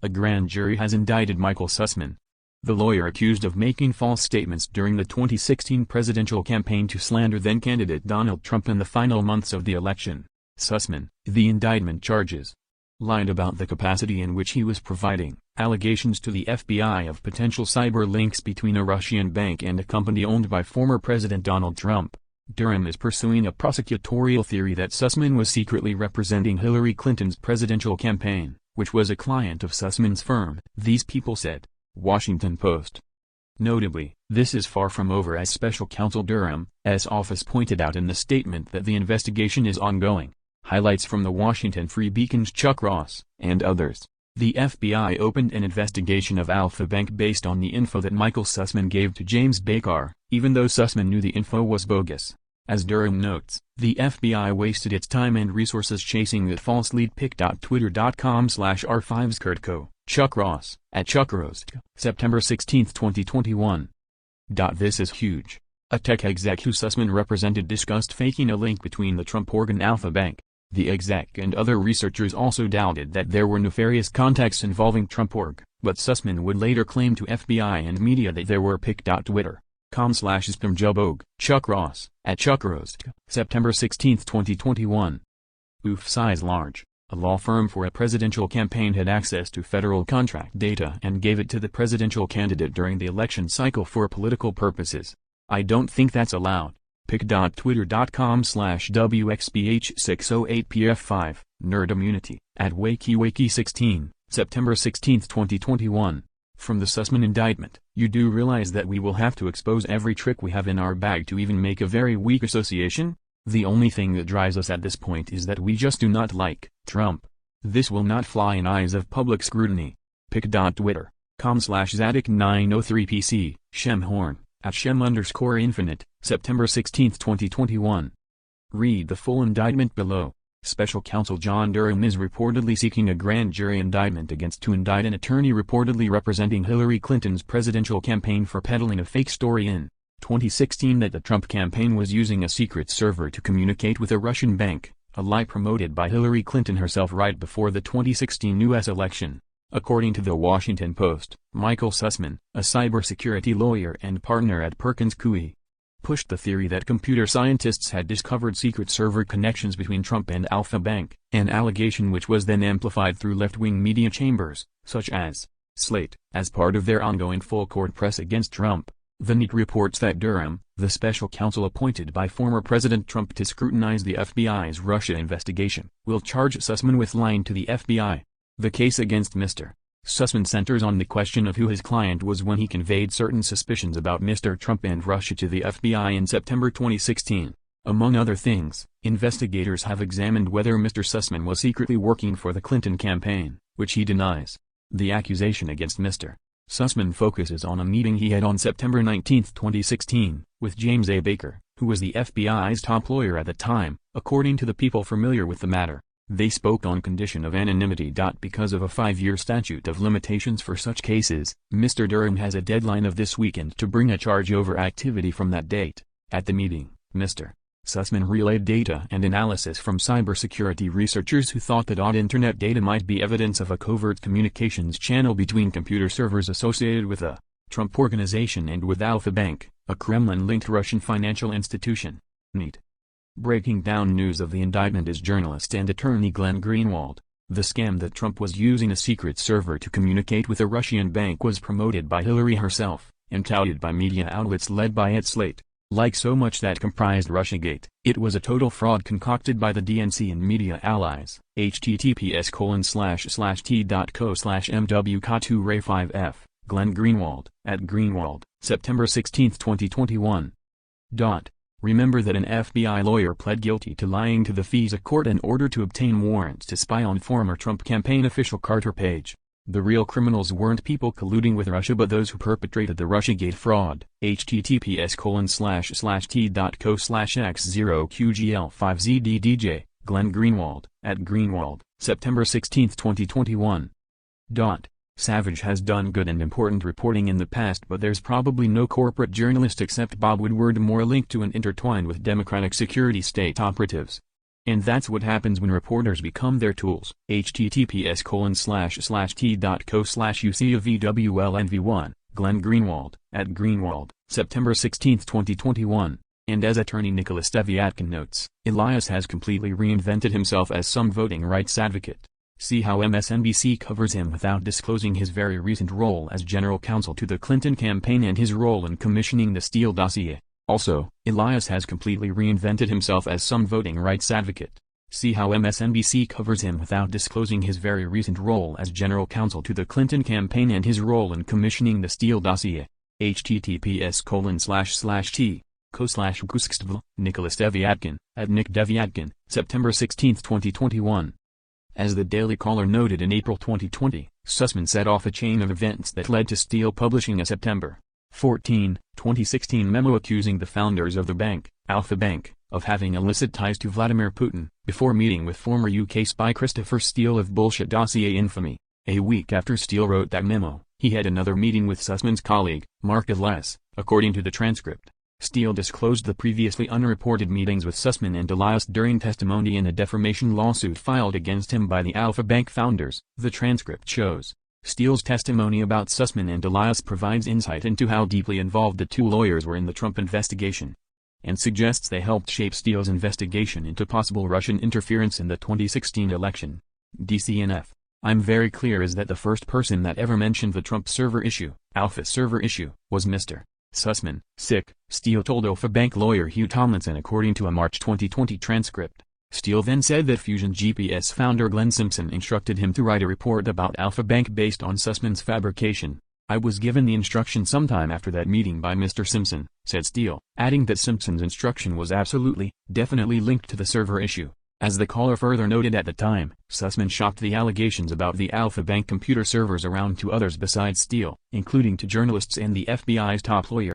A grand jury has indicted Micheal Sussmann, the lawyer accused of making false statements during the 2016 presidential campaign to slander then-candidate Donald Trump in the final months of the election. Sussmann, the indictment charges, lied about the capacity in which he was providing allegations to the FBI of potential cyber links between a Russian bank and a company owned by former President Donald Trump. Durham is pursuing a prosecutorial theory that Sussmann was secretly representing Hillary Clinton's presidential campaign, which was a client of Sussmann's firm, these people said. Washington Post. Notably, this is far from over, as Special Counsel Durham's office pointed out in the statement that the investigation is ongoing. Highlights from the Washington Free Beacon's Chuck Ross, and others. The FBI opened an investigation of Alpha Bank based on the info that Micheal Sussmann gave to James Baker, even though Sussmann knew the info was bogus. As Durham notes, the FBI wasted its time and resources chasing that false lead. Pic.twitter.com/r5skurtco, Chuck Ross, at Chuck Ross, September 16, 2021. This is huge. A tech exec who Sussmann represented discussed faking a link between the Trump organ Alpha Bank. The exec and other researchers also doubted that there were nefarious contacts involving Trump org, but Sussmann would later claim to FBI and media that there were. Pic.twitter.com/spamjubog, Chuck Ross, at Chuck Ross, September 16, 2021. Oof. Size large. A law firm for a presidential campaign had access to federal contract data and gave it to the presidential candidate during the election cycle for political purposes. I don't think that's allowed. Pic.twitter.com/WXBH608PF5, Nerd Immunity, at WakyWaky16, September 16, 2021. From the Sussmann indictment, you do realize that we will have to expose every trick we have in our bag to even make a very weak association? The only thing that drives us at this point is that we just do not like Trump. This will not fly in eyes of public scrutiny. Pic.twitter.com/Zadik903PC, Shemhorn, at Shem_Infinite, September 16, 2021. Read the full indictment below. Special Counsel John Durham is reportedly seeking a grand jury indictment to indict an attorney reportedly representing Hillary Clinton's presidential campaign for peddling a fake story in 2016 that the Trump campaign was using a secret server to communicate with a Russian bank, a lie promoted by Hillary Clinton herself right before the 2016 U.S. election. According to the Washington Post, Micheal Sussmann, a cybersecurity lawyer and partner at Perkins Coie, pushed the theory that computer scientists had discovered secret server connections between Trump and Alpha Bank, an allegation which was then amplified through left-wing media chambers, such as Slate, as part of their ongoing full-court press against Trump. The NET reports that Durham, the special counsel appointed by former President Trump to scrutinize the FBI's Russia investigation, will charge Sussmann with lying to the FBI. The case against Mr. Sussmann centers on the question of who his client was when he conveyed certain suspicions about Mr. Trump and Russia to the FBI in September 2016. Among other things, investigators have examined whether Mr. Sussmann was secretly working for the Clinton campaign, which he denies. The accusation against Mr. Sussmann focuses on a meeting he had on September 19, 2016, with James A. Baker, who was the FBI's top lawyer at the time, according to the people familiar with the matter. They spoke on condition of anonymity. Because of a 5-year statute of limitations for such cases, Mr. Durham has a deadline of this weekend to bring a charge over activity from that date. At the meeting, Mr. Sussmann relayed data and analysis from cybersecurity researchers who thought that odd internet data might be evidence of a covert communications channel between computer servers associated with the Trump Organization and with Alpha Bank, a Kremlin-linked Russian financial institution. NET. Breaking down news of the indictment is journalist and attorney Glenn Greenwald. The scam that Trump was using a secret server to communicate with a Russian bank was promoted by Hillary herself, and touted by media outlets led by Ed Slate. Like so much that comprised Russiagate, it was a total fraud concocted by the DNC and media allies. https://t.co/mwk2ray5f, Glenn Greenwald, at Greenwald, September 16, 2021. Remember that an FBI lawyer pled guilty to lying to the FISA court in order to obtain warrants to spy on former Trump campaign official Carter Page. The real criminals weren't people colluding with Russia but those who perpetrated the Russiagate fraud. https://t.co/x0qgl5zddj, Glenn Greenwald, at Greenwald, September 16, 2021. Savage has done good and important reporting in the past, but there's probably no corporate journalist except Bob Woodward more linked to and intertwined with Democratic security state operatives. And that's what happens when reporters become their tools. https://t.co/UCOVWLNV1, Glenn Greenwald, at Greenwald, September 16, 2021. And as attorney Nicholas Devyatkin notes, Elias has completely reinvented himself as some voting rights advocate. See how MSNBC covers him without disclosing his very recent role as general counsel to the Clinton campaign and his role in commissioning the Steele dossier. Also, Elias has completely reinvented himself as some voting rights advocate. See how MSNBC covers him without disclosing his very recent role as general counsel to the Clinton campaign and his role in commissioning the Steele dossier. https://t.co/guskstv, Nicholas Devyatkin, at Nick Devyatkin, September 16, 2021. As the Daily Caller noted in April 2020, Sussmann set off a chain of events that led to Steele publishing a September 14, 2016 memo accusing the founders of the bank, Alpha Bank, of having illicit ties to Vladimir Putin, before meeting with former UK spy Christopher Steele of bullshit dossier infamy. A week after Steele wrote that memo, he had another meeting with Sussmann's colleague, Mark Elias, according to the transcript. Steele disclosed the previously unreported meetings with Sussmann and Elias during testimony in a defamation lawsuit filed against him by the Alpha Bank founders, the transcript shows. Steele's testimony about Sussmann and Elias provides insight into how deeply involved the two lawyers were in the Trump investigation, and suggests they helped shape Steele's investigation into possible Russian interference in the 2016 election. DCNF. I'm very clear is that the first person that ever mentioned the Trump server issue, Alpha server issue, was Mr. Sussmann, sick, Steele told Alpha Bank lawyer Hugh Tomlinson according to a March 2020 transcript. Steele then said that Fusion GPS founder Glenn Simpson instructed him to write a report about Alpha Bank based on Sussmann's fabrication. I was given the instruction sometime after that meeting by Mr. Simpson, said Steele, adding that Simpson's instruction was absolutely, definitely linked to the server issue. As the caller further noted at the time, Sussmann shopped the allegations about the Alpha Bank computer servers around to others besides Steele, including to journalists and the FBI's top lawyer.